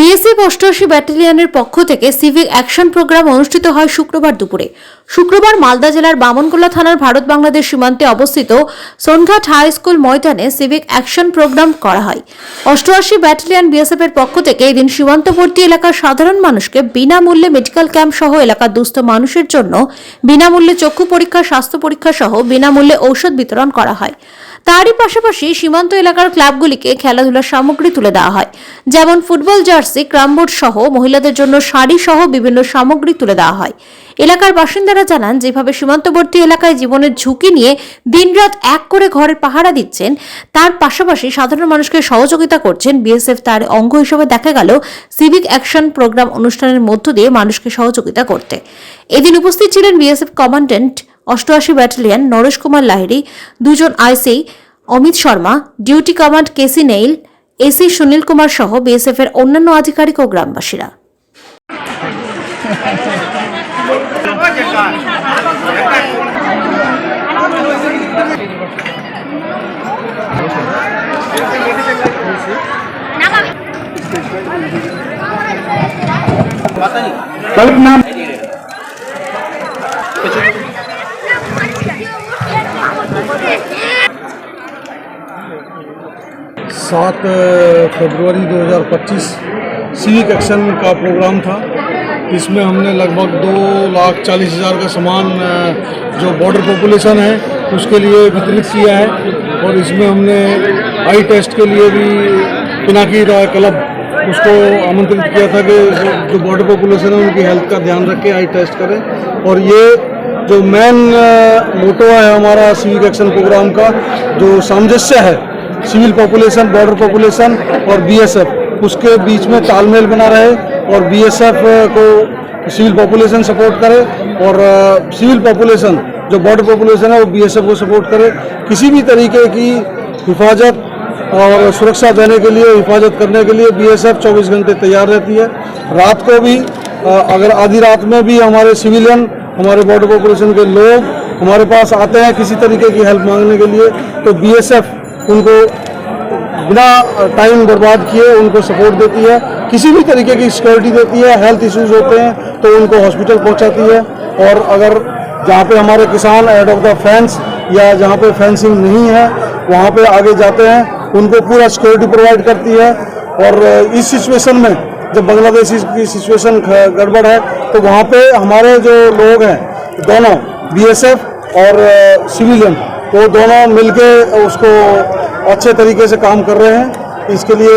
BSF ৮৮ ব্যাটালিয়নের পক্ষ থেকে civic action programme অনুষ্ঠিত হয় শুক্রবার দুপুরে। শুক্রবার মালদা জেলার বামনগোলা থানার ভারত বাংলাদেশ সীমান্তে অবস্থিত সোনঘাট হাই স্কুল ময়দানে সিভিক অ্যাকশন প্রোগ্রাম করা হয়। ৮৮ ব্যাটালিয়ন বিএসএফ এর পক্ষ থেকে এদিন সীমান্তবর্তী এলাকার সাধারণ মানুষকে বিনামূল্যে মেডিকেল ক্যাম্প সহ এলাকার দুস্থ মানুষের জন্য বিনামূল্যে চক্ষু পরীক্ষা, স্বাস্থ্য পরীক্ষা সহ বিনামূল্যে ঔষধ বিতরণ করা হয়। তারই পাশাপাশি সীমান্ত এলাকার ক্লাবগুলিকে খেলাধুলার সামগ্রী তুলে দেওয়া হয়, যেমন ফুটবল জার্সি, ক্রামবোর্ড সহ মহিলাদের জন্য শাড়ি সহ বিভিন্ন সামগ্রী তুলে দেওয়া হয়। এলাকার বাসিন্দারা জানান, যেভাবে সীমান্তবর্তী এলাকায় জীবনের ঝুঁকি নিয়ে দিনরাত এক করে ঘরের পাহারা দিচ্ছেন, তার পাশাপাশি সাধারণ মানুষকে সহযোগিতা করছেন বিএসএফ, তার অঙ্গ হিসেবে দেখা গেল সিভিক অ্যাকশন প্রোগ্রাম অনুষ্ঠানের মধ্য দিয়ে মানুষকে সহযোগিতা করতে। এদিন উপস্থিত ছিলেন BSF commandant ৮৮ battalion Naresh Kumar Lahiri, দুজন আইসি অমিত শর্মা, ডিউটি কমান্ড কেসি নেইল, এসি সুনীল কুমার সহ বিএসএফ এর অন্যান্য আধিকারিক ও গ্রামবাসীরা। 7 फरवरी 2025 सिविक एक्शन का प्रोग्राम था। इसमें हमने लगभग 2,40,000 का सामान जो बॉर्डर पॉपुलेशन है उसके लिए वितरित किया है। और इसमें हमने आई टेस्ट के लिए भी पिनाकी रॉय क्लब उसको आमंत्रित किया था कि जो बॉर्डर पॉपुलेशन है उनकी हेल्थ का ध्यान रख के आई टेस्ट करें। और ये जो मेन मोटो है हमारा सिविक एक्शन प्रोग्राम का, जो सामंजस्य है सिविल पॉपुलेशन, बॉर्डर पॉपुलेशन और बीएसएफ, उसके बीच में तालमेल बना रहे और बीएसएफ को सिविल पॉपुलेशन सपोर्ट करे और सिविल पॉपुलेशन जो बॉर्डर पॉपुलेशन है वो बीएसएफ को सपोर्ट करे। किसी भी तरीके की हिफाजत और सुरक्षा देने के लिए, हिफाजत करने के लिए बीएसएफ 24 घंटे तैयार रहती है। रात को भी अगर आधी रात में भी हमारे सिविलियन, हमारे बॉर्डर पॉपुलेशन के लोग हमारे पास आते हैं किसी तरीके की हेल्प मांगने के लिए, तो बीएसएफ उनको बिना टाइम बर्बाद किए उनको सपोर्ट देती है, किसी भी तरीके की सिक्योरिटी देती है। हेल्थ इश्यूज होते हैं तो उनको हॉस्पिटल पहुंचाती है। और अगर जहां पे हमारे किसान एड ऑफ द फेंस या जहां पे फेंसिंग नहीं है वहां पे आगे जाते हैं, उनको पूरा सिक्योरिटी प्रोवाइड करती है। और इस सिचुएशन में जब बांग्लादेश की सिचुएशन गड़बड़ है तो वहाँ पे हमारे जो लोग हैं दोनों बीएसएफ और सिविलियन, वो दोनों मिलके उसको अच्छे तरीके से काम कर रहे हैं। इसके लिए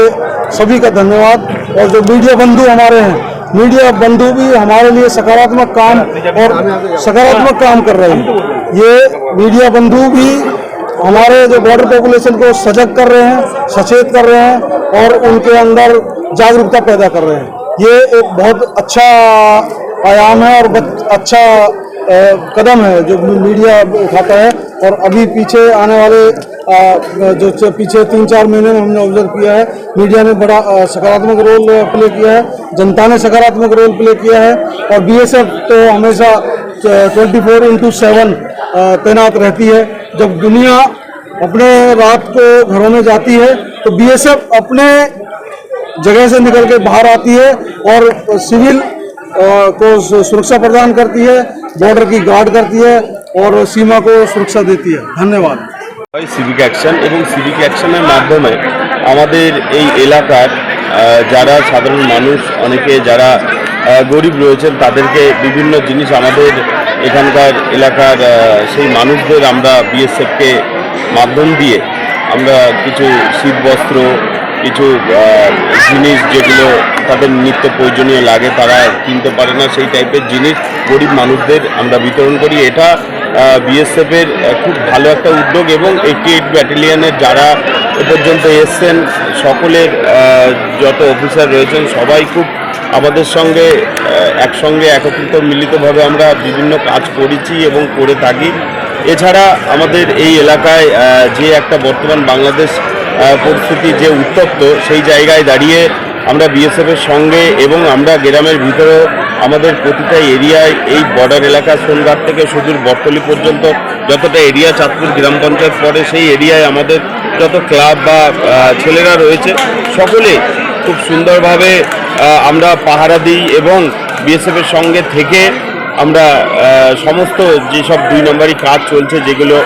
सभी का धन्यवाद। और जो मीडिया बंधु हमारे हैं, मीडिया बंधु भी हमारे लिए सकारात्मक काम कर रहे हैं। ये मीडिया बंधु भी हमारे जो बॉर्डर पॉपुलेशन को सजग कर रहे हैं, सचेत कर रहे हैं और उनके अंदर जागरूकता पैदा कर रहे हैं। ये एक बहुत अच्छा आयाम है और अच्छा कदम है जो मीडिया उठाता है। और अभी पीछे आने वाले जो पीछे 3-4 महीने में हमने ऑब्जर्व किया है, मीडिया ने बड़ा सकारात्मक रोल प्ले किया है, जनता ने सकारात्मक रोल प्ले किया है। और बीएसएफ तो हमेशा 24/7 तैनात रहती है। जब दुनिया अपने रात को घरों में जाती है तो बीएसएफ अपने जगह से निकल के बाहर आती है और सिविल को सुरक्षा प्रदान करती है, बॉर्डर की गार्ड करती है और सीमा को सुरक्षा देती है। धन्यवाद। সিভিক অ্যাকশন এবং সিভিক অ্যাকশনের মাধ্যমে আমাদের এই এলাকার যারা সাধারণ মানুষ, অনেকে যারা গরিব রয়েছেন, তাদেরকে বিভিন্ন জিনিস আমাদের এখানকার এলাকার সেই মানুষদের আমরা বিএসএফকে মাধ্যম দিয়ে আমরা কিছু শীতবস্ত্র, কিছু জিনিস যেগুলো তাদের নিত্য প্রয়োজনীয় লাগে, তারা কিনতে পারে না, সেই টাইপের জিনিস গরিব মানুষদের আমরা বিতরণ করি। এটা বিএসএফের খুব ভালো একটা উদ্যোগ এবং 88 ব্যাটালিয়নের যারা এ পর্যন্ত এসছেন সকলের যত অফিসার রয়েছেন সবাই খুব আমাদের সঙ্গে একসঙ্গে একত্রিত মিলিতভাবে আমরা বিভিন্ন কাজ করেছি এবং করে থাকি। এছাড়া আমাদের এই এলাকায় যে একটা বর্তমান বাংলাদেশ পরিস্থিতি যে উত্তপ্ত, সেই জায়গায় দাঁড়িয়ে আমরা বিএসএফের সঙ্গে এবং আমরা গ্রামের ভিতরেও আমাদের প্রতিটা এরিয়ায় এই বর্ডার এলাকা সোনঘাট থেকে সুদূর বটতলী পর্যন্ত যতটা এরিয়া চাঁদপুর গ্রাম পঞ্চায়েত পড়ে, সেই এরিয়ায় আমাদের যত ক্লাব বা ছেলেরা রয়েছে সকলে খুব সুন্দরভাবে আমরা পাহারা দিই এবং বিএসএফের সঙ্গে থেকে আমরা সমস্ত যেসব 2 নম্বরই কাজ চলছে যেগুলো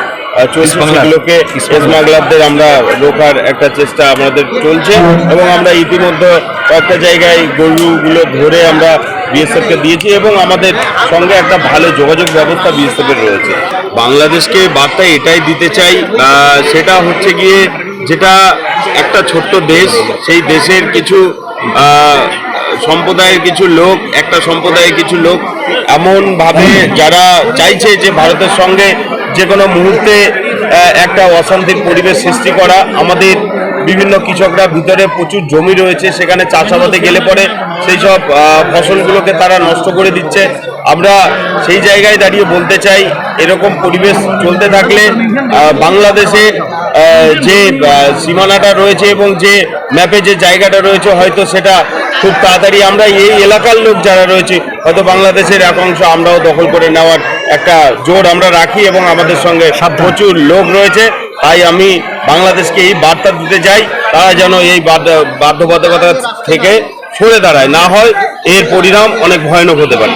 চলছে সেগুলোকে স্মাগলারদের আমরা রোকার একটা চেষ্টা আমাদের চলছে এবং আমরা ইতিমধ্যে কয়েকটা জায়গায় গরুগুলো ধরে আমরা বিএসএফকে দিয়েছি এবং আমাদের সঙ্গে একটা ভালো যোগাযোগ ব্যবস্থা বিএসএফের রয়েছে। বাংলাদেশকে বার্তা এটাই দিতে চাই, সেটা হচ্ছে গিয়ে যেটা একটা ছোট্ট দেশ, সেই দেশের কিছু সম্প্রদায়ের কিছু লোক, একটা সম্প্রদায়ের কিছু লোক এমনভাবে যারা চাইছে যে ভারতের সঙ্গে যে কোনো মুহূর্তে একটা অশান্তির পরিবেশ সৃষ্টি করা। আমাদের বিভিন্ন কৃষকরা ভিতরে প্রচুর জমি রয়েছে, সেখানে চাষাবাদে গেলে পরে সেই সব ফসলগুলোকে তারা নষ্ট করে দিচ্ছে। আমরা সেই জায়গায় দাঁড়িয়ে বলতে চাই এরকম পরিবেশ চলতে থাকলে বাংলাদেশে যে সীমানাটা রয়েছে এবং যে ম্যাপে যে জায়গাটা রয়েছে হয়তো সেটা খুব তাড়াতাড়ি আমরা এই এলাকার লোক যারা রয়েছে হয়তো বাংলাদেশের এক অংশ আমরাও দখল করে নেওয়ার একটা জোর আমরা রাখি এবং আমাদের সঙ্গে প্রচুর লোক রয়েছে। তাই আমি বাংলাদেশকে এই বার্তা দিতে চাই তারা যেন এই বাধ্যবাধকতা থেকে সরে দাঁড়ায়, না হয় এর পরিণাম অনেক ভয়ানক হতে পারে।